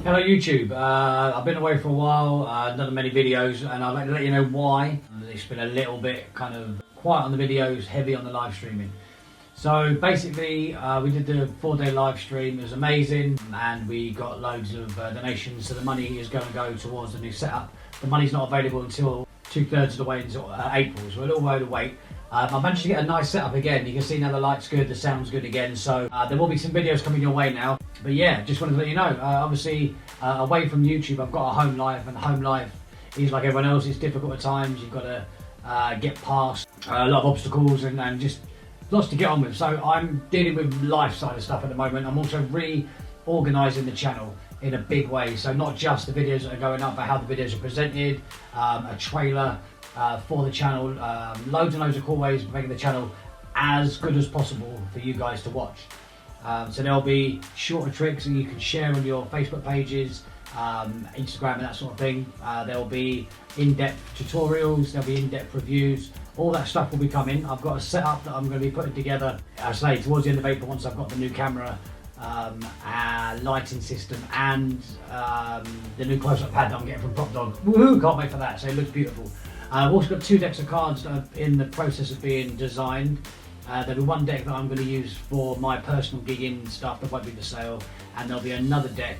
Hello YouTube, I've been away for a while, done many videos, and I'd like to let you know why. It's been a little bit kind of quiet on the videos, heavy on the live streaming. So basically we did the 4-day live stream. It was amazing and we got loads of donations, so the money is going to go towards the new setup. The money's not available until 2/3 of the way until April, so a little way to wait. I managed to get a nice setup again. You can see now the light's good, the sound's good again, so there will be some videos coming your way now. But yeah, just wanted to let you know, obviously away from YouTube I've got a home life, and home life is like everyone else. It's difficult at times. You've got to get past a lot of obstacles and just lots to get on with. So I'm dealing with life side of stuff at the moment. I'm also reorganising the channel in a big way, so not just the videos that are going up, but how the videos are presented, a trailer for the channel, loads and loads of cool ways of making the channel as good as possible for you guys to watch. So there'll be shorter tricks that you can share on your Facebook pages, Instagram and that sort of thing. There'll be in-depth tutorials, there'll be in-depth reviews, all that stuff will be coming. I've got a setup that I'm going to be putting together, I say towards the end of April, once I've got the new camera, lighting system and the new close-up pad that I'm getting from Prop Dog. Woohoo, can't wait for that, so it looks beautiful. I've also got 2 decks of cards that are in the process of being designed. There'll be one deck that I'm going to use for my personal gigging stuff that won't be for sale, and there'll be another deck,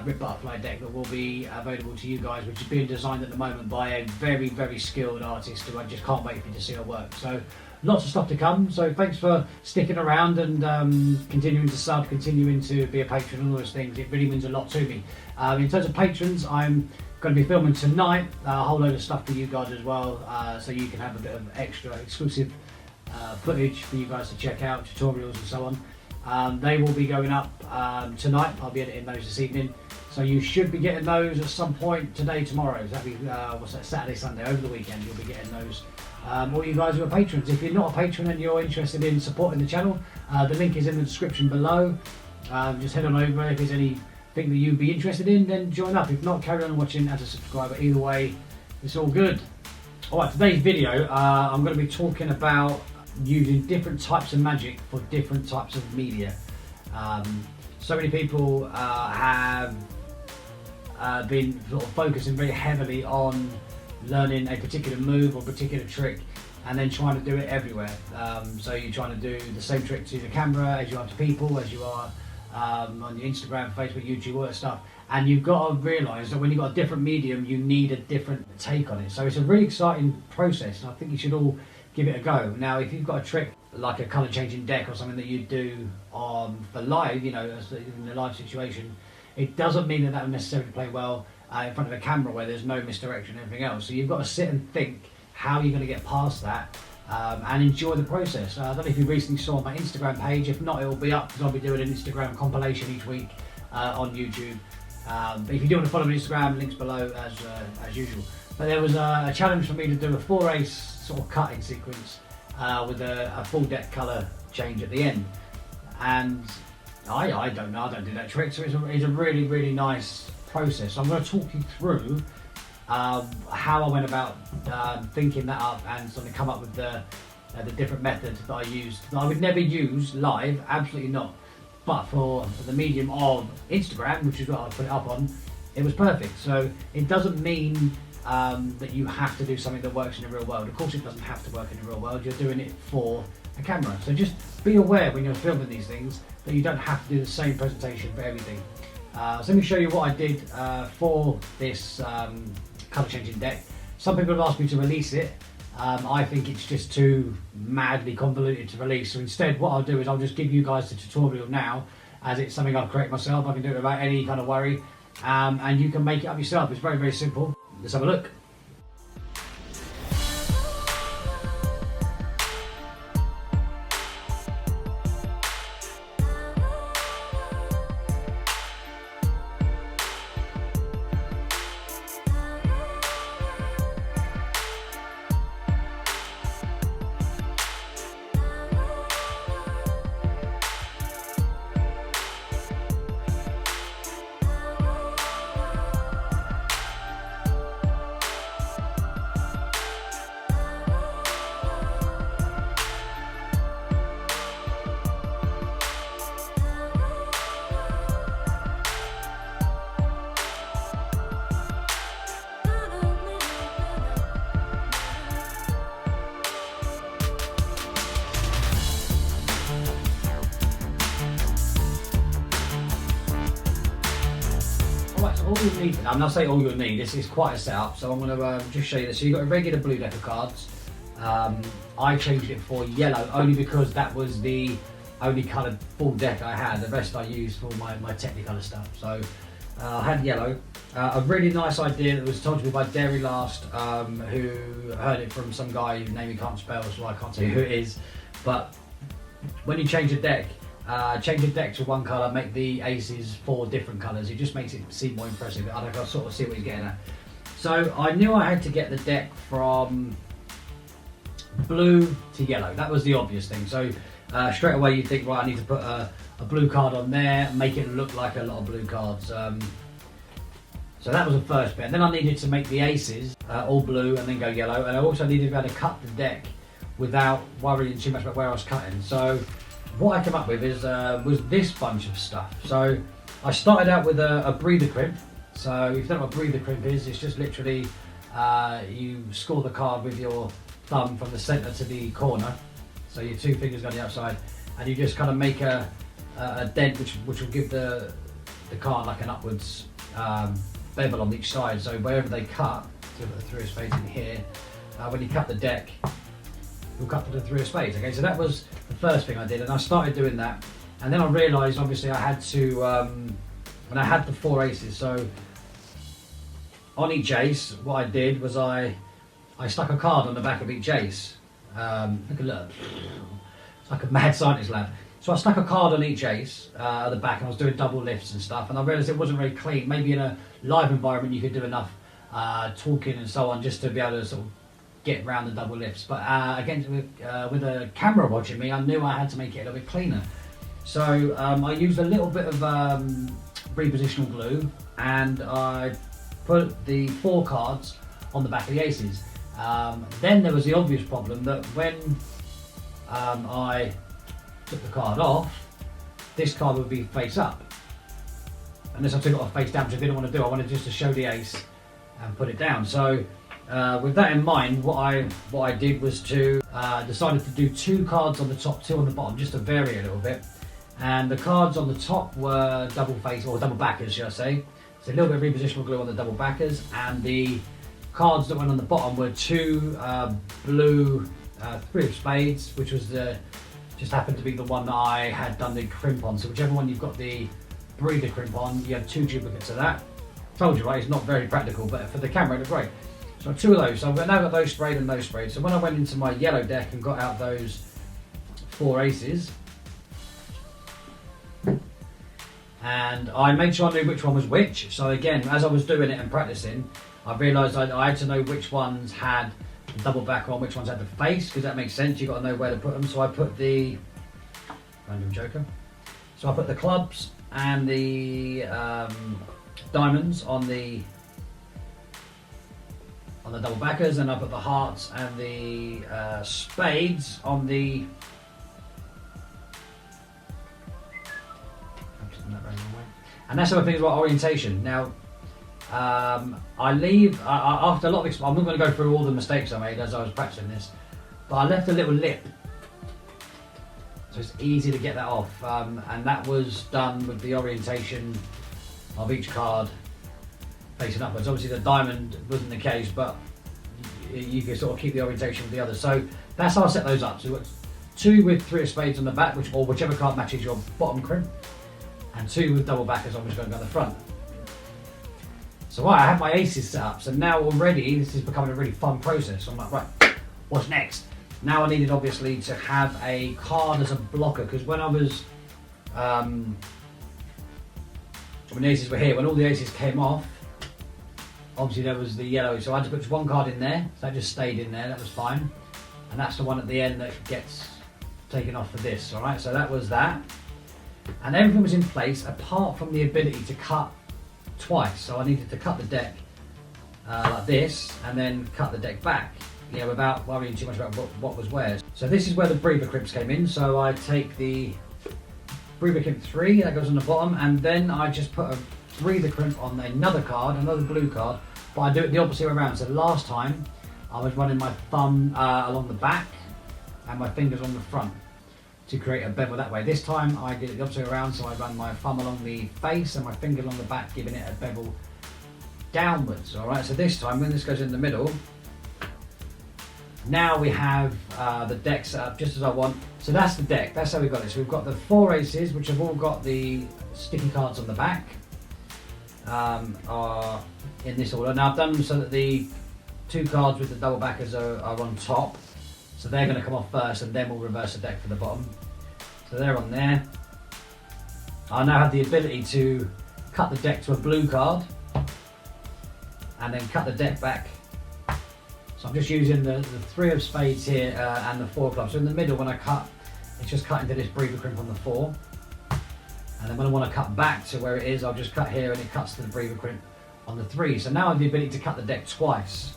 Rip Butterfly deck, that will be available to you guys, which is being designed at the moment by a very, very skilled artist who I just can't wait for you to see her work. So lots of stuff to come, so thanks for sticking around and continuing to sub, continuing to be a patron and all those things. It really means a lot to me. In terms of patrons, I'm going to be filming tonight a whole load of stuff for you guys as well, so you can have a bit of extra exclusive footage for you guys to check out, tutorials and so on. They will be going up tonight. I'll be editing those this evening, so you should be getting those at some point today, tomorrow. That'll be what's that, Saturday, Sunday, over the weekend you'll be getting those. All you guys who are patrons, if you're not a patron and you're interested in supporting the channel, the link is in the description below. Just head on over. If there's anything that you'd be interested in, then join up. If not, carry on watching as a subscriber. Either way, it's all good. Alright, today's video, I'm going to be talking about using different types of magic for different types of media. So many people have been sort of focusing very heavily on learning a particular move or particular trick and then trying to do it everywhere. So you're trying to do the same trick to the camera as you are to people, as you are on your Instagram, Facebook, YouTube, all that stuff. And you've got to realise that when you've got a different medium, you need a different take on it. So it's a really exciting process, and I think you should all give it a go. Now, if you've got a trick like a colour changing deck or something that you do for live, you know, in a live situation, it doesn't mean that that will necessarily play well in front of a camera where there's no misdirection and everything else. So you've got to sit and think how you're going to get past that and enjoy the process. I don't know if you recently saw my Instagram page. If not, it will be up because I'll be doing an Instagram compilation each week on YouTube. But if you do want to follow me on Instagram, links below as usual. But there was a challenge for me to do a 4-ace sort of cutting sequence with a full deck colour change at the end. And I don't know, I don't do that trick, so it's a really, really nice process. So I'm going to talk you through how I went about thinking that up and sort of come up with the different methods that I used that I would never use live, absolutely not. But for the medium of Instagram, which is what I put it up on, it was perfect. So it doesn't mean that you have to do something that works in the real world. Of course it doesn't have to work in the real world, you're doing it for a camera. So just be aware when you're filming these things that you don't have to do the same presentation for everything. So let me show you what I did for this colour changing deck. Some people have asked me to release it. I think it's just too madly convoluted to release, so instead what I'll do is I'll just give you guys the tutorial now, as it's something I've created myself. I can do it without any kind of worry, and you can make it up yourself. It's very, very simple. Let's have a look. all you need, I'm not saying all you'll need, this is quite a setup, so I'm going to just show you this. So you've got a regular blue deck of cards. I changed it for yellow only because that was the only coloured full deck I had. The rest I used for my Technicolor stuff. So I had yellow. A really nice idea that was told to me by Dairy Last, who heard it from some guy whose name he can't spell, so I can't tell you who it is. But when you change a deck to one colour, make the aces 4 different colours. It just makes it seem more impressive. I can sort of see what he's getting at. So I knew I had to get the deck from blue to yellow. That was the obvious thing. So straight away you think, right, I need to put a blue card on there, make it look like a lot of blue cards. So that was the first bit. And then I needed to make the aces all blue and then go yellow. And I also needed to be able to cut the deck without worrying too much about where I was cutting. So what I came up with is was this bunch of stuff. So I started out with a breather crimp. So if you don't know what breather crimp is, it's just literally you score the card with your thumb from the centre to the corner. So your 2 fingers go on the outside, and you just kind of make a dent which will give the card like an upwards bevel on each side. So wherever they cut, so the 3 of spades in here, when you cut the deck, you'll cut to the 3 of spades. Okay, so that was the first thing I did, and I started doing that, and then I realised obviously I had to when I had the 4 aces. So on each ace, what I did was I stuck a card on the back of each ace. Look, it's like a mad scientist lab. So I stuck a card on each ace at the back, and I was doing double lifts and stuff, and I realised it wasn't very clean. Maybe in a live environment you could do enough talking and so on just to be able to sort of get around the double lifts. But again, with a camera watching me, I knew I had to make it a little bit cleaner. So I used a little bit of repositional glue, and I put the 4 cards on the back of the aces. Then there was the obvious problem that when I took the card off, this card would be face up. Unless I took it off face down, which I didn't want to do. I wanted just to show the ace and put it down. So with that in mind, what I did was to decided to do 2 cards on the top, 2 on the bottom, just to vary a little bit. And the cards on the top were double face, or double backers, should I say. So a little bit of repositional glue on the double backers, and the cards that went on the bottom were 2 blue 3 of spades, which was just happened to be the one that I had done the crimp on. So whichever one you've got the breather crimp on, you have 2 duplicates of that. Told you, right, it's not very practical, but for the camera it looked great. So 2 of those. So I've now got those sprayed and those sprayed. So when I went into my yellow deck and got out those 4 aces, and I made sure I knew which one was which. So again, as I was doing it and practicing, I realised I had to know which ones had the double backer on, which ones had the face, because that makes sense. You've got to know where to put them. So I put the random joker. So I put the clubs and the diamonds on the double backers, and I put the hearts and the spades on the. And that's the other thing about orientation. Now, I leave after a lot of. I'm not going to go through all the mistakes I made as I was practicing this, but I left a little lip, so it's easy to get that off. And that was done with the orientation of each card facing upwards. Obviously, the diamond wasn't the case, but you can sort of keep the orientation with the others. So that's how I set those up. So we've got 2 with 3 of spades on the back, or whichever card matches your bottom crimp, and 2 with double backers on, which is going to go on the front. So I have my aces set up, so now already this is becoming a really fun process. So I'm like, right, what's next? Now I needed obviously to have a card as a blocker, because when I was, when the aces were here, when all the aces came off, obviously there was the yellow, so I had to put 1 card in there, so that just stayed in there, that was fine. And that's the one at the end that gets taken off for this, alright? So that was that. And everything was in place apart from the ability to cut twice. So I needed to cut the deck like this, and then cut the deck back, you know, without worrying too much about what was where. So this is where the breather crimps came in. So I take the breather crimp 3 that goes on the bottom, and then I just put a breather crimp on another card, another blue card, but I do it the opposite way around. So last time I was running my thumb along the back and my fingers on the front to create a bevel that way. This time I did it the opposite way around, so I ran my thumb along the face and my finger along the back, giving it a bevel downwards. All right, so this time when this goes in the middle, now we have the deck set up just as I want. So that's the deck, that's how we got it. So we've got the 4 aces, which have all got the sticky cards on the back, are in this order. Now I've done them so that the 2 cards with the double backers are on top. So they're going to come off first, and then we'll reverse the deck for the bottom. So they're on there. I now have the ability to cut the deck to a blue card, and then cut the deck back. So I'm just using the 3 of spades here and the 4 of clubs. So in the middle, when I cut, it's just cut into this breather crimp on the 4. And then when I want to cut back to where it is, I'll just cut here and it cuts to the breather crimp on the 3. So now I have the ability to cut the deck twice.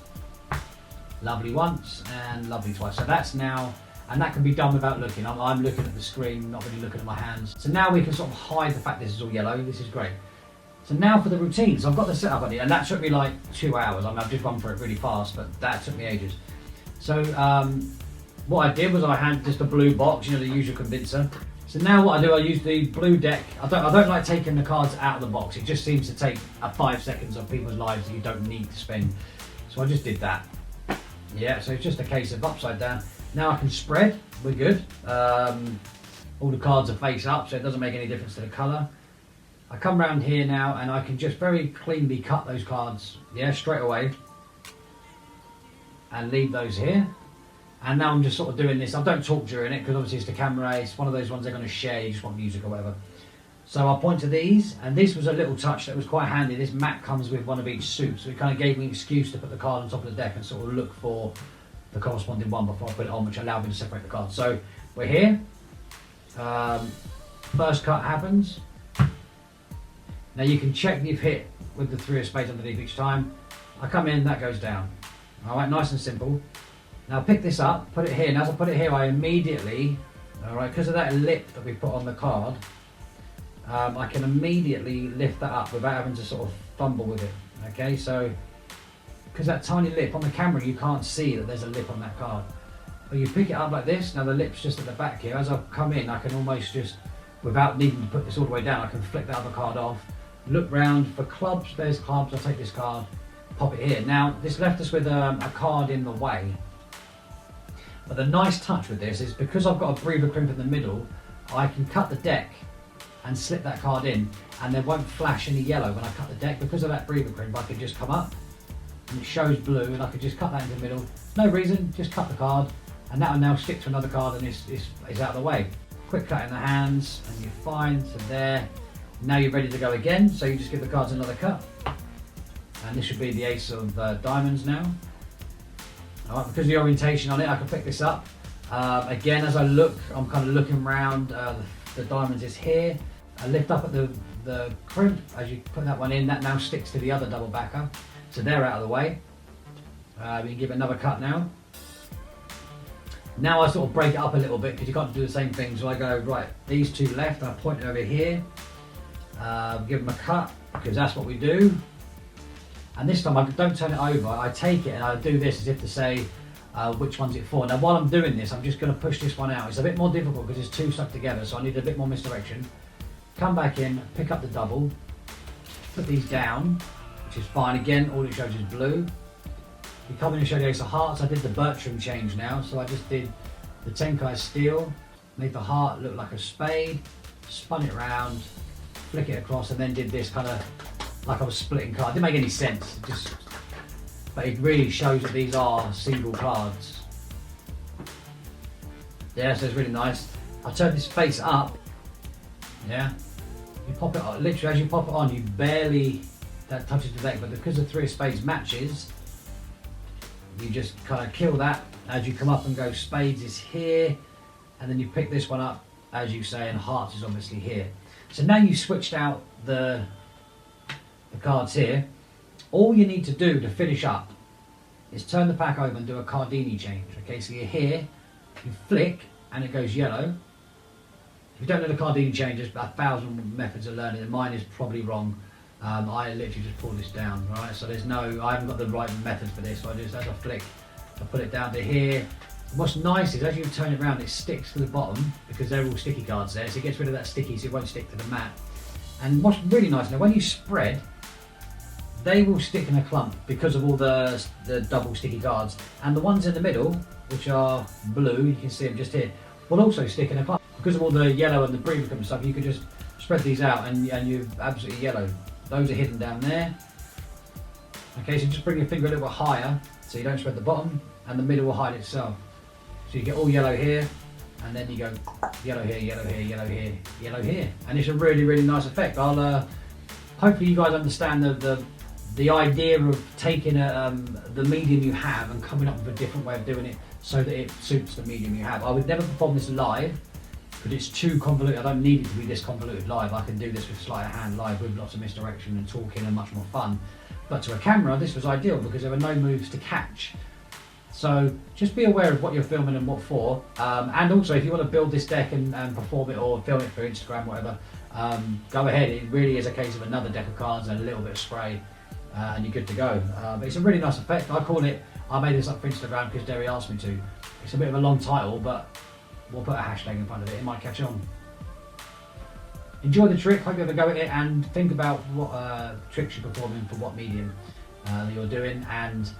Lovely once and lovely twice. So that's now, and that can be done without looking. I'm looking at the screen, not really looking at my hands. So now we can sort of hide the fact this is all yellow. This is great. So now for the routine. So I've got the setup on it, and that took me like 2 hours. I mean, I've just run through it really fast, but that took me ages. So what I did was I had just a blue box, you know, the usual convincer. So now what I do, I use the blue deck. I don't like taking the cards out of the box. It just seems to take 5 seconds of people's lives that you don't need to spend. So I just did that. Yeah, so it's just a case of upside down. Now I can spread, we're good. All the cards are face up, so it doesn't make any difference to the colour. I come around here now and I can just very cleanly cut those cards, yeah, straight away. And leave those here. And now I'm just sort of doing this. I don't talk during it because obviously it's the camera. It's one of those ones they're going to share. You just want music or whatever. So I'll point to these, and this was a little touch that was quite handy. This mat comes with one of each suit, so it kind of gave me an excuse to put the card on top of the deck and sort of look for the corresponding one before I put it on, which allowed me to separate the cards. So we're here. First cut happens. Now you can check you've hit with the 3 of spades underneath each time. I come in, that goes down. All right, nice and simple. Now pick this up, put it here. Now as I put it here, I immediately, all right, because of that lip that we put on the card, I can immediately lift that up without having to sort of fumble with it. Okay, so because that tiny lip on the camera, you can't see that there's a lip on that card. But you pick it up like this. Now the lip's just at the back here. As I come in, I can almost just, without needing to put this all the way down, I can flick that other card off. Look round for clubs. There's clubs. I'll take this card, pop it here. Now this left us with a card in the way. But the nice touch with this is because I've got a breather crimp in the middle, I can cut the deck and slip that card in, and there won't flash any yellow when I cut the deck. Because of that breather crimp, I can just come up and it shows blue, and I can just cut that into the middle. No reason, just cut the card, and that will now stick to another card and is out of the way. Quick cut in the hands and you're fine. So there. Now you're ready to go again, so you just give the cards another cut. And this should be the ace of diamonds now. All right, because of the orientation on it, I can pick this up. Again, as I look, I'm kind of looking around, the diamonds is here. I lift up at the crimp, as you put that one in, that now sticks to the other double backer. So they're out of the way. We can give it another cut now. Now I sort of break it up a little bit because you can't do the same thing. So I go, right, these 2 left, I point it over here. Give them a cut, because that's what we do. And this time I don't turn it over, I take it and I do this as if to say which one's it for. Now while I'm doing this, I'm just going to push this one out. It's a bit more difficult because it's 2 stuck together, so I need a bit more misdirection. Come back in, pick up the double, put these down, which is fine. Again, all it shows is blue. We come in and show the ace of hearts. I did the Bertram change now, so I just did the Tenkai steel, made the heart look like a spade, spun it around, flick it across, and then did this kind of like I was splitting cards. It didn't make any sense, but it really shows that these are single cards. Yeah, so it's really nice. I turn this face up. Yeah, you pop it on, literally as you pop it on, you barely, that touches the deck, but because the 3 of spades matches, you just kind of kill that as you come up and go spades is here, and then you pick this one up as you say, and hearts is obviously here. So now you've switched out the cards here. All you need to do to finish up is turn the pack over and do a Cardini change. Okay, so you're here, you flick, and it goes yellow. If you don't know the Cardini change, there's 1,000 methods of learning, and mine is probably wrong. I literally just pull this down, right? So there's no, I haven't got the right method for this, so I just, as I flick, I put it down to here. What's nice is as you turn it around, it sticks to the bottom because they're all sticky cards there, so it gets rid of that sticky, so it won't stick to the mat. And what's really nice now, when you spread, they will stick in a clump because of all the double sticky cards. And the ones in the middle, which are blue, you can see them just here, will also stick in a clump. Because of all the yellow and the breathing and stuff, you could just spread these out and you're absolutely yellow. Those are hidden down there. Okay, so just bring your finger a little bit higher so you don't spread the bottom, and the middle will hide itself. So you get all yellow here, and then you go yellow here, yellow here, yellow here, yellow here. And it's a really, really nice effect. Hopefully you guys understand the idea of taking the medium you have and coming up with a different way of doing it so that it suits the medium you have. I would never perform this live because it's too convoluted. I don't need it to be this convoluted live. I can do this with sleight of hand live with lots of misdirection and talking and much more fun. But to a camera, this was ideal because there were no moves to catch. So just be aware of what you're filming and what for. And also, if you want to build this deck and perform it or film it for Instagram, whatever, go ahead. It really is a case of another deck of cards and a little bit of spray, and you're good to go. But it's a really nice effect. I made this up for Instagram because Derry asked me to. It's a bit of a long title, but we'll put a hashtag in front of it. It might catch on. Enjoy the trick. Hope you have a go at it and think about what tricks you're performing for what medium that you're doing, and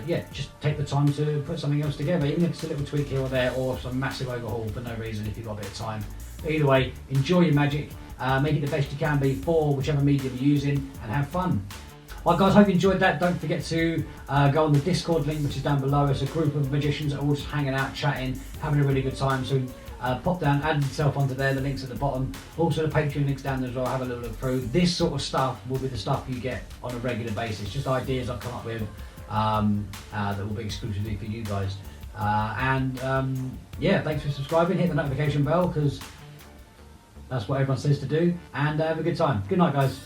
yeah, just take the time to put something else together, even if it's a little tweak here or there or some massive overhaul for no reason if you've got a bit of time. But either way, enjoy your magic, make it the best you can be for whichever medium you're using, and have fun. Right guys, hope you enjoyed that. Don't forget to go on the Discord link, which is down below. It's a group of magicians that are all just hanging out, chatting, having a really good time. So pop down, add yourself onto there, the link's at the bottom. Also the Patreon link's down there as well, have a little look through. This sort of stuff will be the stuff you get on a regular basis, just ideas I've come up with that will be exclusively for you guys. Yeah, thanks for subscribing, hit the notification bell because that's what everyone says to do, and have a good time. Good night guys.